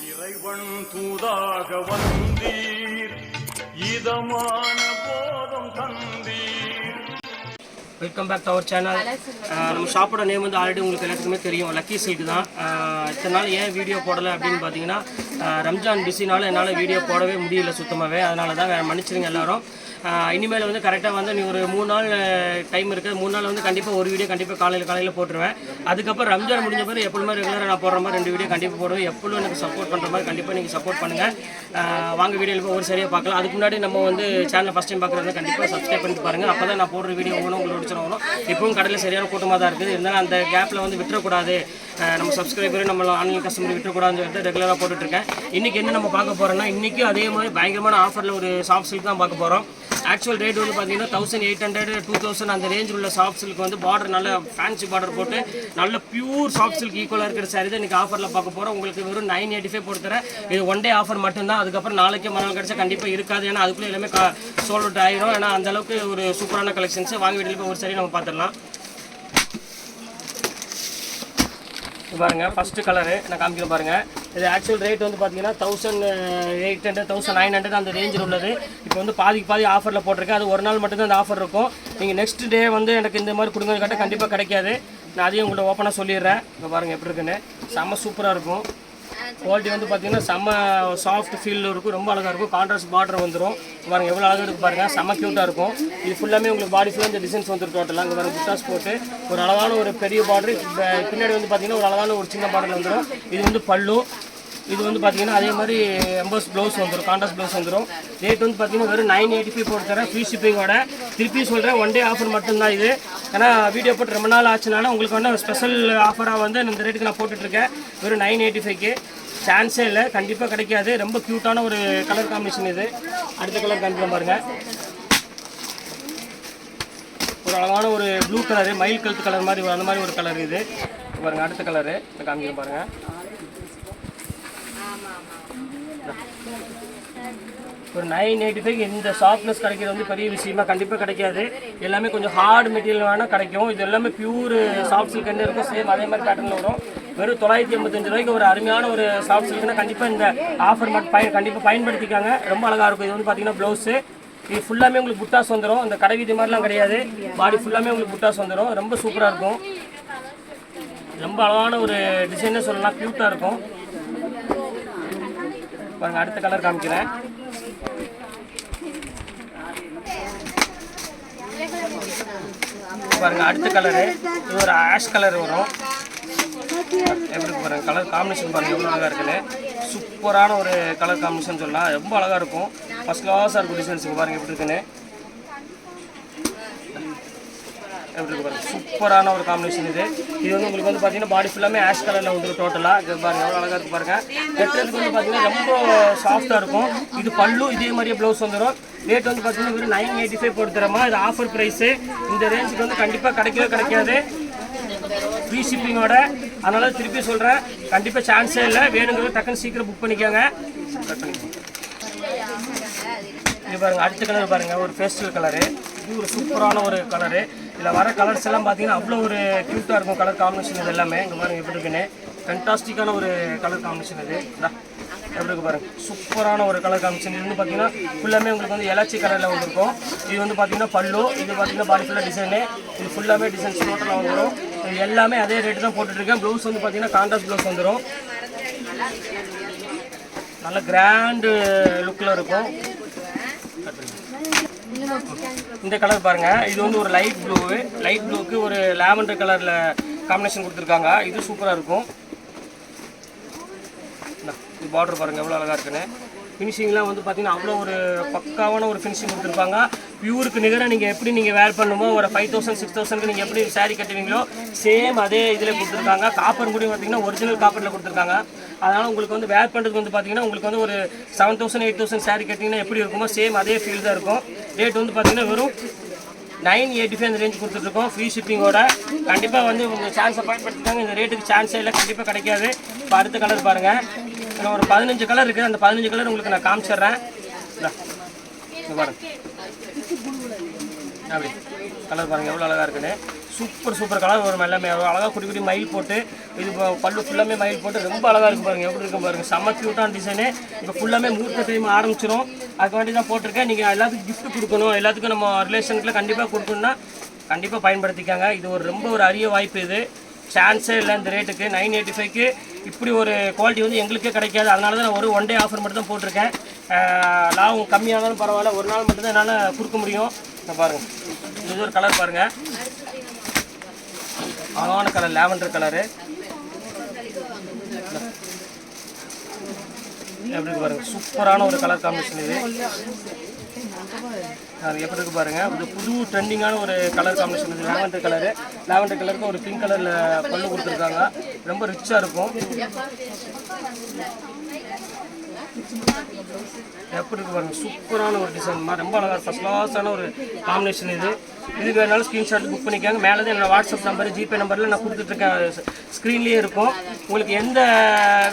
இறைவன் தூதாக வந்தீர் இதமான போதும் தந்தீர். Welcome back to our channel. நம்ம ஷாப்போட நேம் வந்து ஆல்ரெடி உங்களுக்கு எல்லாத்துக்குமே தெரியும், லக்கி சில்க் தான். இத்தனை நாள் ஏன் வீடியோ போடலை அப்படின்னு பார்த்தீங்கன்னா, ரம்ஜான் பிஸினால என்னால் வீடியோ போடவே முடியல சுத்தமாகவே. அதனால தான் வேறு மன்னிச்சிருங்க எல்லோரும். இனிமேல் வந்து கரெக்டாக வந்து நீ ஒரு 3 நாள் டைம் இருக்குது. 3 நாள் வந்து கண்டிப்பாக ஒரு வீடியோ கண்டிப்பாக காலையில் போட்டுருவேன். அதுக்கப்புறம் ரம்ஜான் முடிஞ்ச பிறகு எப்பொழுதுமே ரெகுலராக நான் போடுற மாதிரி 2 வீடியோ கண்டிப்பாக போடுவேன். எப்பொழுதும் எனக்கு சப்போர்ட் பண்ணுற மாதிரி கண்டிப்பாக நீங்கள் சப்போர்ட் பண்ணுங்கள். வாங்க வீடியோவில் போய் ஒரு சரியாக பார்க்கலாம். அதுக்கு முன்னாடி நம்ம வந்து சேனலை ஃபஸ்ட் டைம் பார்க்குறது கண்டிப்பாக சப்ஸ்கிரைப் பண்ணிட்டு பாருங்கள். அப்போ தான் நான் போடுற வீடியோ உங்களுக்கு பிடிச்சிருக்கணும். இப்பவும் கடையில் சரியான கூட்டமாக தான் இருக்குது. இருந்தாலும் அந்த கேப்பில் வந்து விட்டுறக்கூடாது, நம்ம சப்ஸ்கிரைபர் நம்ம ஆன்லைன் கஸ்டமர் விட்டுறக்கூடாதுன்னு சொல்லிட்டு ரெகுலராக போட்டுட்ருக்கேன். இன்றைக்கி என்ன நம்ம பார்க்க போகிறோம்னா, இன்றைக்கும் அதே மாதிரி பயங்கரமான ஆஃபரில் ஒரு சாஃப்ட் சில்க் தான் பார்க்க போகிறோம். ஆக்சுவல் ரேட் வந்து பார்த்தீங்கன்னா 1800 2000 அந்த ரேஞ்சில் உள்ள சாஃப்ட் சில்க் வந்து பார்டர் நல்ல ஃபேன்சி பார்டர் போட்டு நல்ல பியூர் சாஃப்ட் சில்க் ஈக்குவலாக இருக்கிற சாரி தான் இன்றைக்கி ஆஃபரில் பார்க்க போகிறோம். உங்களுக்கு வெறும் 985 போட்டு தரேன். இது 1 டே ஆஃபர் மட்டும்தான். அதுக்கப்புறம் நாளைக்கு மறுநாள் கிடச்சா கண்டிப்பாக இருக்காது. ஏன்னா அதுக்குள்ளே எல்லாமே சோல்ட் அவுட் ஆயிரும். ஏன்னா அந்தளவுக்கு ஒரு சூப்பரான கலெக்ஷன்ஸ். வாங்க வீட்டில் போய் ஒரு சரி நம்ம பார்த்துடலாம். பாருங்க, ஃபஸ்ட்டு கலரு நான் காமிக்கிறேன் பாருங்கள். இது ஆக்சுவல் ரேட் வந்து பார்த்தீங்கன்னா 1800 1900 அந்த ரேஞ்சில் உள்ளது. இப்போ வந்து பாதி ஆஃபரில் போட்டிருக்கேன். அது ஒரு நாள் மட்டும்தான் அந்த ஆஃபர் இருக்கும். நீங்கள் நெக்ஸ்ட் டே வந்து எனக்கு இந்த மாதிரி கொடுங்க கேட்டால் கண்டிப்பாக கிடைக்காது. நான் அதையும் உங்கள்கிட்ட ஓப்பனாக சொல்லிடுறேன். இப்போ பாருங்கள் எப்படி இருக்குன்னு. செம்ம சூப்பராக இருக்கும். குவாலிட்டி வந்து பார்த்தீங்கன்னா செம்ம சாஃப்ட் ஃபீல் இருக்கும். ரொம்ப அழகாக இருக்கும். கான்ட்ராஸ்ட் பார்டர் வந்துடும். பாருங்கள் எவ்வளோ அழகாக இருக்குது பாருங்கள். செம்ம க்யூட்டாக இருக்கும். இது ஃபுல்லாமே உங்களுக்கு பாடி ஃபுல்லாக இந்த டிசைன்ஸ் வந்துடும். டோட்டலாக அங்கே வர புட்டாஸ் போட்டு ஒரு அழகான ஒரு பெரிய பார்டர். பின்னாடி வந்து பார்த்தீங்கன்னா ஒரு அழகான ஒரு சின்ன பார்டர் வந்துடும். இது வந்து பல்லு. இது வந்து பார்த்தீங்கன்னா அதே மாதிரி எம்பஸ் ப்ளவுஸ் வந்துடும். கான்ட்ராஸ்ட் ப்ளவுஸ் வந்துடும். ரேட் வந்து பார்த்தீங்கன்னா வெறும் 985 போட்டு தரேன், ஃப்ரீ ஷிப்பிங்கோட. திருப்பி சொல்கிறேன், 1 டே ஆஃபர் மட்டும்தான் இது. ஏன்னா வீடியோ போட்டு ரொம்ப நாள் ஆச்சுனால உங்களுக்கு வந்து ஸ்பெஷல் ஆஃபராக வந்து இந்த ரேட்டுக்கு நான் போட்டுட்ருக்கேன். வெறும் 985க்கு சான்ஸே இல்லை, கண்டிப்பாக கிடைக்காது. ரொம்ப க்யூட்டான ஒரு கலர் காம்பினேஷன் இது. அடுத்த கலர் காமிக்கலாம் பாருங்கள். ஒரு அழகான ஒரு ப்ளூ கலரு, மயில் கழுத்து கலர் மாதிரி அந்த மாதிரி ஒரு கலர் இது பாருங்கள். அடுத்த கலரு காமிக்கலாம் பாருங்கள். ஒரு 985 இந்த சாஃப்ட்னஸ் கிடைக்கிறது வந்து பெரிய விஷயமா கண்டிப்பாக கிடைக்காது. எல்லாமே கொஞ்சம் ஹார்டு மெட்டீரியல் வேணால் கிடைக்கும். இது எல்லாமே பியூர் சாஃப்ட் சில்க் என்ன இருக்கும், சேம் அதே மாதிரி பேட்டர்னில் வரும். வெறும் 985 ரூபாய்க்கு ஒரு அருமையான ஒரு சாஃப்ட் சில்க்னா கண்டிப்பாக இந்த ஆஃபர் மட்டும் கண்டிப்பாக பயன்படுத்திக்காங்க. ரொம்ப அழகாக இருக்கும். இது வந்து பார்த்தீங்கன்னா ப்ளவுஸு. இது ஃபுல்லாமே உங்களுக்கு புட்டாஸ் வந்துடும். இந்த கடை வீதி மாதிரிலாம் கிடையாது. பாடி ஃபுல்லாமே உங்களுக்கு புட்டாஸ் வந்துடும். ரொம்ப சூப்பராக இருக்கும். ரொம்ப அழகான ஒரு டிசைனே சொல்லலாம். க்யூட்டாக இருக்கும் பாருங்கள். அடுத்த கலர் காமிக்கிறேன் பாருங்கள். அடுத்த கலரு இது ஒரு ஆஷ் கலர் வரும். எப்படி பாருங்கள் கலர் காம்பினேஷன் பாருங்கள் எவ்வளோ அழகாக இருக்குன்னு. சூப்பரான ஒரு கலர் காம்பினேஷன் சொல்லலாம். ரொம்ப அழகாக இருக்கும். ஃபஸ்ட் கிளாஸாக இருக்கும் டிசைன்ஸுக்கு பாருங்கள் எப்படி இருக்குன்னு. எப்படி இருக்கு பாருங்கள். சூப்பரான ஒரு காம்பினேஷன் இது. இது வந்து உங்களுக்கு வந்து பார்த்தீங்கன்னா பாடி ஃபுல்லாமே ஆஷ் கலரில் வந்துடும் டோட்டலாக. இது பாருங்கள் எவ்வளோ அழகாக இருக்குது பாருங்கள். கட்டுறதுக்கு வந்து பார்த்தீங்கன்னா ரொம்ப சாஃப்டாக இருக்கும். இது பல்லு இதே மாதிரியே ப்ளவுஸ் வந்துடும். ரேட் வந்து பார்த்தீங்கன்னா வெறும் 985 போட்டு தரமா. இது ஆஃபர் ப்ரைஸு. இந்த ரேஞ்சுக்கு வந்து கண்டிப்பாக கிடைக்காது, ஃப்ரீ ஷிப்பிங்கோட. அதனால் திருப்பி சொல்கிறேன், கண்டிப்பாக சான்ஸே இல்லை. வேணுங்கிறது டக்குன்னு சீக்கிரம் புக் பண்ணிக்கோங்க. இது பாருங்கள். அடுத்த கலர் பாருங்கள், ஒரு பேஸ்டல் கலரு. இது ஒரு சூப்பரான ஒரு கலரு. இதில் வர கலர்ஸ் எல்லாம் பார்த்தீங்கன்னா அவ்வளோ ஒரு க்யூட்டாக இருக்கும் கலர் காம்பினேஷன். இது எல்லாமே இங்கே பாருங்கள் எப்படி இருக்குன்னு. ஃபென்டாஸ்டிக்கான ஒரு கலர் காம்பினேஷன் இது. எப்படி இருக்கு பாருங்கள். சூப்பரான ஒரு கலர் காம்பினேஷன். இது வந்து பார்த்தீங்கன்னா ஃபுல்லாமே உங்களுக்கு வந்து எலாச்சி கலரில் வந்துருக்கும். இது வந்து பார்த்தீங்கன்னா பல்லு. இது பார்த்தீங்கன்னா பாடி ஃபுல்லாக டிசைனு. இது ஃபுல்லாமே டிசைன்ஸ் டோட்டலாக வந்துடும். இது எல்லாமே அதே ரேட்டு தான் போட்டுட்ருக்கேன். ப்ளவுஸ் வந்து பார்த்தீங்கன்னா கான்ட்ராஸ்ட் ப்ளவுஸ் வந்துடும். நல்ல கிராண்டு லுக்கில் இருக்கும். இந்த கலர் பாருங்கள். இது வந்து ஒரு லைட் ப்ளூக்கு ஒரு லாவெண்டர் கலரில் காம்பினேஷன் கொடுத்துருக்காங்க. இது சூப்பராக இருக்கும். இது பார்டர் பாருங்கள் எவ்வளோ அழகாக இருக்குன்னு. ஃபினிஷிங்லாம் வந்து பார்த்தீங்கன்னா அவ்வளோ ஒரு பக்காவான ஒரு ஃபினிஷிங் கொடுத்துருப்பாங்க. பியூருக்கு நிகராக நீங்கள் எப்படி நீங்கள் வேர் பண்ணுமோ ஒரு 5000 6000க்கு நீங்கள் எப்படி சாரீ கட்டுவீங்களோ சேம் அதே இதில் கொடுத்துருக்காங்க. காப்பர் கூட பார்த்தீங்கன்னா ஒரிஜினல் காப்பரில் கொடுத்துருக்காங்க. அதனால் உங்களுக்கு வந்து வேர் பண்ணுறதுக்கு வந்து பார்த்தீங்கன்னா உங்களுக்கு வந்து ஒரு 7000 8000 சாரீ கட்டிங்கன்னா எப்படி இருக்குமோ சேம் அதே ஃபீல் தான் இருக்கும். ரேட் வந்து பார்த்தீங்கன்னா வெறும் 985 அந்த ரேஞ்ச் கொடுத்துட்ருக்கோம், ஃப்ரீ ஷிப்பிங்கோட. கண்டிப்பாக வந்து உங்கள் சான்ஸை பயன்படுத்திட்டாங்க. இந்த ரேட்டுக்கு சான்ஸே இல்லை, கண்டிப்பாக கிடைக்காது. இப்போ அடுத்த கலர் பாருங்கள். இதில் ஒரு 15 கலர் இருக்குது. அந்த 15 கலர் உங்களுக்கு நான் காமிச்சிட்றேன். பாருங்கள் அப்படி கலர் பாருங்கள் எவ்வளோ அழகாக இருக்குன்னு. சூப்பர் கலர் வரும். எல்லாமே அழகாக குட்டி குட்டி மயில் போட்டு இது பல்லு ஃபுல்லாமே மயில் போட்டு ரொம்ப அழகாக இருக்கும் பாருங்கள். எப்படி இருக்கும் பாருங்கள், செம்ம க்யூட்டான டிசைனு. இப்போ ஃபுல்லாமே முகூர்த்த டைம் ஆரம்பிச்சிடும், அதுக்கு வேண்டி தான் போட்டிருக்கேன். நீங்கள் எல்லாத்துக்கும் கிஃப்ட் கொடுக்கணும், எல்லாத்துக்கும் நம்ம ரிலேஷனுக்குலாம் கண்டிப்பாக கொடுக்கணுன்னா கண்டிப்பாக பயன்படுத்திக்காங்க. இது ரொம்ப ஒரு அரிய வாய்ப்பு. இது சான்ஸே இல்லை இந்த ரேட்டுக்கு 985க்கு இப்படி ஒரு குவாலிட்டி வந்து எங்களுக்கே கிடைக்காது. அதனால தான் நான் ஒரு ஒன் டே ஆஃபர் மட்டும் தான் போட்டிருக்கேன். லாபம் கம்மியானாலும் பரவாயில்ல, ஒரு நாள் மட்டும் தான் என்னால் கொடுக்க முடியும். பாருங்கள், இது ஒரு கலர் பாருங்கள், அழகான கலர், லாவெண்டர் கலரு. எப்படி இருக்கு பாருங்கள், சூப்பரான ஒரு கலர் காம்பினேஷன். இது அது எப்படி இருக்கு பாருங்க, இது புது ட்ரெண்டிங்கான ஒரு கலர் காம்பினேஷன். இது லாவெண்டர் கலருக்கு ஒரு பிங்க் கலர்ல பல்லு கொடுத்துருக்காங்க, ரொம்ப ரிச்சா இருக்கும். எப்படி இருக்கு பாருங்க, சூப்பரான ஒரு டிசைன், ரொம்ப அழகா ஃபர்ஸ்ட் கிளாஸான ஒரு காம்பினேஷன். இது வேணாலும் ஸ்க்ரீன்ஷாட் புக் பண்ணிக்காங்க. மேலே தான் என்னோட வாட்ஸ்அப் நம்பர், ஜிபே நம்பரில் நான் கொடுத்துட்ருக்கேன், ஸ்க்ரீன்லேயே இருக்கும். உங்களுக்கு எந்த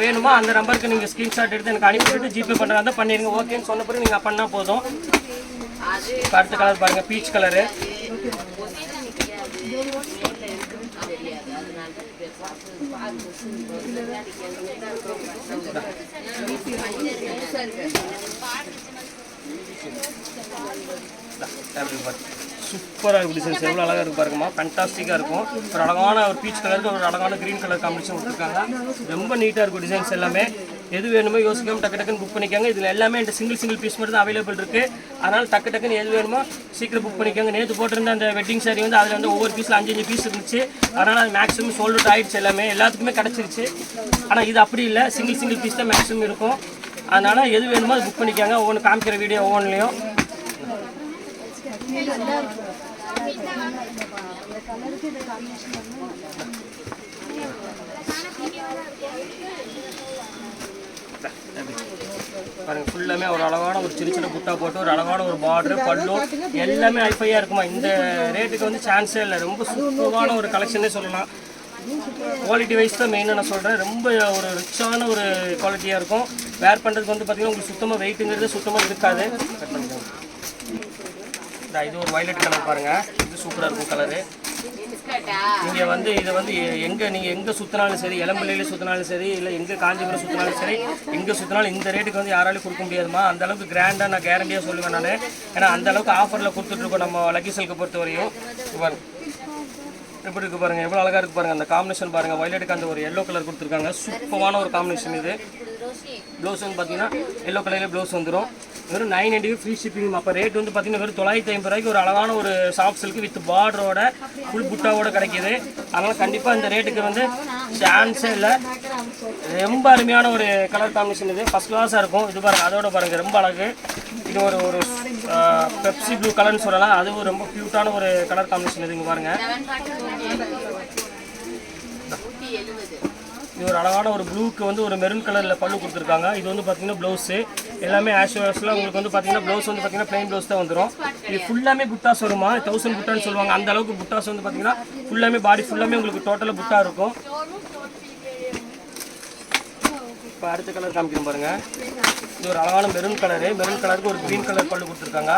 வேணுமோ அந்த நம்பருக்கு நீங்கள் ஸ்க்ரீன்ஷாட் எடுத்து எனக்கு அனுப்பிவிட்டு ஜிபே பண்ணுறதா பண்ணிடுங்க. ஓகேன்னு சொன்ன பிறகு நீங்கள் பண்ணால் போதும். அடுத்த கலர் பாருங்க, பீச் கலரு. சூப்பராக இருக்கும் டிசைன்ஸ், எவ்வளோ அழகாக இருக்கு பாருங்கம்மா, ஃபேண்டாஸ்டிக்காக இருக்கும். ஒரு அழகான ஒரு பீச் கலருக்கு ஒரு அழகான க்ரீன் கலர் காம்பினேஷன் கொடுத்துருக்காங்க. ரொம்ப நீட்டாக இருக்கும் டிசைன்ஸ் எல்லாமே. எது வேணுமோ யோசிக்காமல் டக்குன்னு புக் பண்ணிக்காங்க. இதில் எல்லாமே இந்த சிங்கிள் பீஸ் மட்டும் தான் அவைலபிள் இருக்குது. அதனால் டக்குன்னு எது வேணுமோ சீக்கிரம் புக் பண்ணிக்காங்க. நேற்று போட்டிருந்த அந்த வெட்டிங் சாரி வந்து அதில் வந்து ஒவ்வொரு பீஸில் 5 பீஸ் இருந்துச்சு. அதனால் அது மேக்ஸிமம் சோல்ட் அவுட் ஆகிடுச்சு, எல்லாத்துக்குமே கிடச்சிருச்சு. ஆனால் இது அப்படி இல்லை, சிங்கிள் பீஸ் தான் மேக்ஸிமம் இருக்கும். அதனால் எது வேணுமோ அது புக் பண்ணிக்காங்க. ஒவ்வொன்று காமிக்கிற வீடியோ ஒவ்வொன்றுலையும். பாருங்க, ஃபுல்லாமே ஒரு அழகான ஒரு சின்ன புட்டா போட்டு ஒரு அழகான ஒரு பார்டர், பல்லு எல்லாமே ஹைஃபையாக இருக்குமா. இந்த ரேட்டுக்கு வந்து சான்ஸே இல்லை. ரொம்ப சூப்பரான ஒரு கலெக்ஷனே சொல்லலாம். குவாலிட்டி வைஸ் தான் மெயினாக நான் சொல்கிறேன். ரொம்ப ஒரு ரிச்சான ஒரு குவாலிட்டியாக இருக்கும். வேர் பண்ணுறதுக்கு வந்து பார்த்திங்கன்னா உங்களுக்கு சுத்தமாக வெயிட்டுங்கிறது சுத்தமாக இருக்காது. இது ஒரு வயலட் கலர் பாருங்கள், இது சூப்பராக இருக்கும் கலரு. நீங்கள் வந்து இதை வந்து நீங்கள் எங்கே சுற்றினாலும் சரி, இளம்பிள்ளையில் சுற்றினாலும் சரி, இல்லை எங்கே காஞ்சிபுரம் சுற்றினாலும் சரி, எங்கே சுற்றினாலும் இந்த ரேட்டுக்கு வந்து யாராலையும் கொடுக்க முடியாதுமா. அந்தளவுக்கு கிராண்டாக நான் கேரண்டியாக சொல்லுவேன் நான். ஏன்னா அந்தளவுக்கு ஆஃபரில் கொடுத்துட்ருக்கோம் நம்ம லக்கி சில்க்கை பொறுத்த வரையும். எப்படி இருக்குது பாருங்கள், எவ்வளோ அழகாக இருக்குது பாருங்கள். அந்த காம்பினேஷன் பாருங்கள், வயலட்டுக்கு அந்த ஒரு எல்லோ கலர் கொடுத்துருக்காங்க. சூப்பரான ஒரு காம்பினேஷன். இது ப்ளவுஸ் வந்து பார்த்தீங்கன்னா எல்லோ கலரில் ப்ளவுஸ் வந்துடும். வெறும் 990 ஃப்ரீ ஷிப்பிங். அப்போ ரேட் வந்து பார்த்தீங்கன்னா வெறும் 950 ரூபாய்க்கு ஒரு அழகான ஒரு சாஃப்ட் சில்க் வித் பார்டரோட ஃபுல் புட்டாவோட கிடைக்கிது. அதனால் கண்டிப்பாக இந்த ரேட்டுக்கு வந்து சான்ஸே இல்லை. ரொம்ப அருமையான ஒரு கலர் காம்பினேஷன். இது ஃபஸ்ட் கிளாஸாக இருக்கும். இது பாருங்கள், அதோட பாருங்கள் ரொம்ப அழகு. இது ஒரு பெப்சி ப்ளூ கலர்னு சொல்லலாம். அதுவும் ரொம்ப க்யூட்டான ஒரு கலர் காம்பினேஷன். இது இங்கே பாருங்கள், இது ஒரு அழகான ஒரு ப்ளூக்கு வந்து ஒரு மெரூன் கலரில் பல்லு கொடுத்துருக்காங்க. இது வந்து பார்த்தீங்கன்னா ப்ளவுஸு எல்லாமே ஆஷ்வர்ஸில் உங்களுக்கு வந்து பார்த்தீங்கன்னா ப்ளவுஸ் வந்து பார்த்தீங்கன்னா ப்ளைன் ப்ளவுஸ் தான் வந்துடும். இது ஃபுல்லாமே புட்டாஸ் வருமா, 1000 புட்டான்னு சொல்லுவாங்க. அந்த அளவுக்கு புட்டாஸ் வந்து பார்த்தீங்கன்னா ஃபுல்லாமே பாடி ஃபுல்லாமே உங்களுக்கு டோட்டலாக புட்டா இருக்கும். இப்போ அடுத்த கலர் காமிக்கிறோம் பாருங்கள். இது ஒரு அழகான மெரூன் கலருக்கு ஒரு க்ரீன் கலர் பல்லு கொடுத்துருக்காங்க.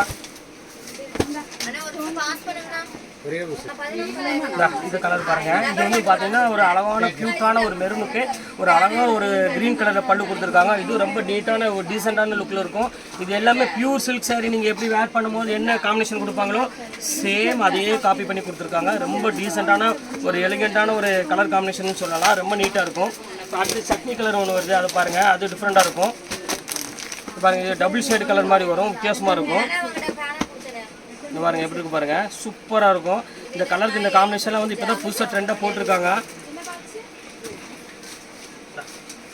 இந்த கலர் பாருங்க, இது வந்து பார்த்தீங்கன்னா ஒரு அழகான க்யூட்டான ஒரு மெரூனுக்கு ஒரு அழகான ஒரு க்ரீன் கலரில் பல்லு கொடுத்துருக்காங்க. இது ரொம்ப நீட்டான ஒரு டீசெண்டான லுக்கில் இருக்கும். இது எல்லாமே பியூர் சில்க் சாரி. நீங்கள் எப்படி வேர் பண்ணும்போது என்ன காம்பினேஷன் கொடுப்பாங்களோ சேம் அதையே காப்பி பண்ணி கொடுத்துருக்காங்க. ரொம்ப டீசெண்டான ஒரு எலிகெண்ட்டான ஒரு கலர் காம்பினேஷன் சொல்லலாம். ரொம்ப நீட்டாக இருக்கும். அடுத்து சட்னி கலர் ஒன்று வருது, அதை பாருங்கள், அது டிஃப்ரெண்ட்டாக இருக்கும். பாருங்கள், இது டபுள் ஷேடு கலர் மாதிரி வரும், வித்தியாசமாக இருக்கும். இந்த பாருங்கள் எப்படி இருக்கு பாருங்கள், சூப்பராக இருக்கும். இந்த கலருக்கு இந்த காம்பினேஷன்லாம் வந்து இப்போ தான் புதுசாக ட்ரெண்டாக போட்டிருக்காங்க.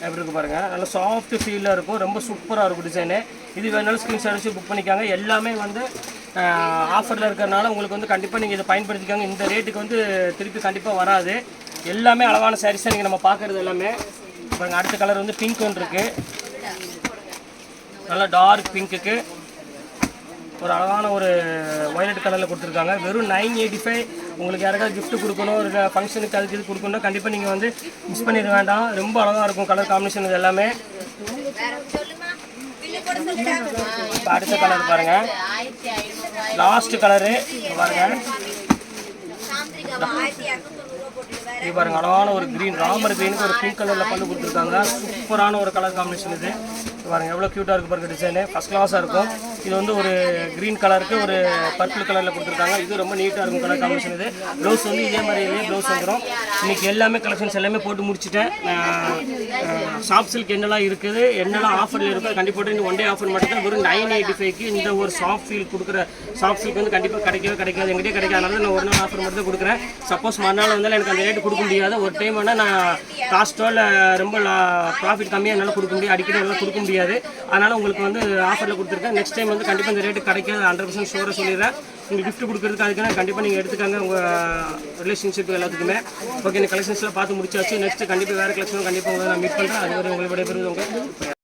எப்படி இருக்கு பாருங்கள், நல்லா சாஃப்ட் ஃபீலாக இருக்கும். ரொம்ப சூப்பராக இருக்கும் டிசைனு. இது வேணாலும் ஸ்க்ரீன்ஷாட் வச்சு புக் பண்ணிக்காங்க. எல்லாமே வந்து ஆஃபரில் இருக்கிறனால உங்களுக்கு வந்து கண்டிப்பாக நீங்கள் இதை பயன்படுத்திக்காங்க. இந்த ரேட்டுக்கு வந்து திருப்பி கண்டிப்பாக வராது. எல்லாமே அழகான சாரீஸாக நீங்கள் நம்ம பார்க்குறது எல்லாமே பாருங்கள். அடுத்த கலர் வந்து பிங்க் ஒன்று இருக்குது, நல்லா டார்க் பிங்க்குக்கு ஒரு அழகான ஒரு வயலட் கலரில் கொடுத்துருக்காங்க. வெறும் 985. உங்களுக்கு யாருக்காவது கிஃப்ட் கொடுக்கணும், ஒரு ஃபங்க்ஷனுக்கு அதுக்கு இது கொடுக்கணும், கண்டிப்பாக நீங்கள் வந்து மிஸ் பண்ணிட வேண்டாம். ரொம்ப அழகாக இருக்கும் கலர் காம்பினேஷன் இது எல்லாமே. இப்போ அடுத்த கலர் பாருங்கள், லாஸ்ட் கலரு பாருங்கள். இது பாருங்க, அழகான ஒரு க்ரீன், ராமர் க்ரீனுக்கு ஒரு பிங்க் கலரில் பல்லு கொடுத்துருக்காங்க. சூப்பரான ஒரு கலர் காம்பினேஷன் இது. பாருங்க எவ்வளோ க்யூட்டாக இருக்குது பாருங்க, டிசைனு ஃபஸ்ட் கிளாஸாக இருக்கும். இது வந்து ஒரு க்ரீன் கலருக்கு ஒரு பர்பிள் கலரில் கொடுத்துருக்காங்க. இது ரொம்ப நீட்டாக இருக்கும் கலர் காம்பினேஷன் இது. ப்ளவுஸ் வந்து இதே மாதிரியே ப்ளவுஸ் வந்துடும். இன்றைக்கி எல்லாமே கலெக்ஷன்ஸ் எல்லாமே போட்டு முடிச்சுட்டேன். சாஃப்ட் சில்க் என்னெல்லாம் இருக்குது, என்னெல்லாம் ஆஃபரில் இருக்குது கண்டிப்பாக இந்த ஒன் டே ஆஃபர் மட்டும் தான். வெறும் 985க்கு இந்த ஒரு சாஃப்ட் ஃபீல் கொடுக்குற சாஃப்ட் சில்க் வந்து கண்டிப்பாக கிடைக்காது, எங்கிட்டே கிடைக்காதனால நான் ஒரு நாள் ஆஃபர் மட்டும் தான் கொடுக்குறேன். சப்போஸ் மறுநாள் வந்தாலும் எனக்கு அந்த ரேட்டு கொடுக்க முடியாது. ஒரு டைம் வேணால் நான் காஸ்ட்டோ இல்லை ரொம்ப ப்ராஃபிட் கம்மியாக என்னால் கொடுக்க முடியும், அடிக்கடி எல்லாம் கொடுக்க முடியாது. அதனால் உங்களுக்கு வந்து ஆஃபரில் கொடுத்துருக்கேன். நெக்ஸ்ட் டைம் வந்து கண்டிப்பாக இந்த ரேட்டு கிடைக்காது, 100% ஷூராக சொல்லிடுறேன். உங்களுக்கு கிஃப்ட் கொடுக்குறதுக்கு அதுக்குன்னா கண்டிப்பாக நீங்கள் எடுத்துக்காங்க உங்கள் ரிலேஷன்ஷிப் எல்லாத்துக்குமே. ஓகே, இந்த கலெக்ஷன்ஸ்லாம் பார்த்து முடிச்சாச்சு. நெக்ஸ்ட் கண்டிப்பாக வேறு கலெக்ஷனும் கண்டிப்பாக உங்களை நான் மீட் பண்ணுறேன். அது ஒரு உங்களுடைய பெருது உங்கள்